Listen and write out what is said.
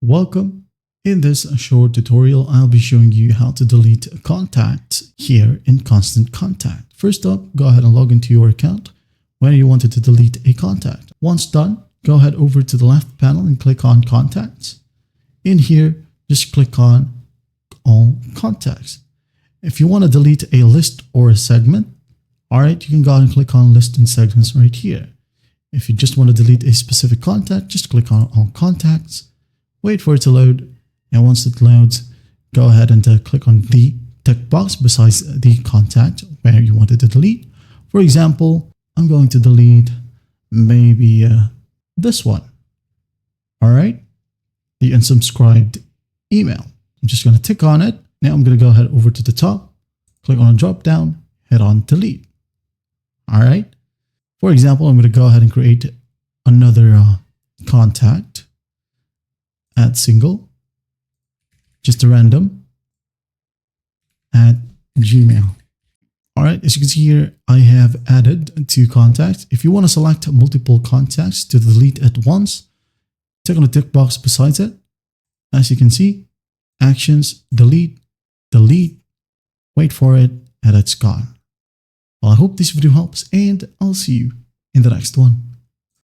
Welcome. In this short tutorial, I'll be showing you how to delete contacts here in Constant Contact. First up, go ahead and log into your account where you wanted to delete a contact. Once done, go ahead over to the left panel and click on Contacts. In here, just click on All Contacts. If you want to delete a list or a segment, alright, you can go ahead and click on List and Segments right here. If you just want to delete a specific contact, just click on All Contacts. Wait for it to load, and once it loads, go ahead and click on the tick box besides the contact where you wanted to delete. For example, I'm going to delete maybe this one. All right, the unsubscribed email. I'm just going to tick on it. Now I'm going to go ahead over to the top, click on a drop down, hit on delete. All right. For example, I'm going to go ahead and create another contact. Add single, just a random, at Gmail. All right, as you can see here, I have added 2 contacts. If you want to select multiple contacts to delete at once, click on the tick box beside it. As you can see, actions, delete, delete, wait for it, and it's gone. Well, I hope this video helps, and I'll see you in the next one.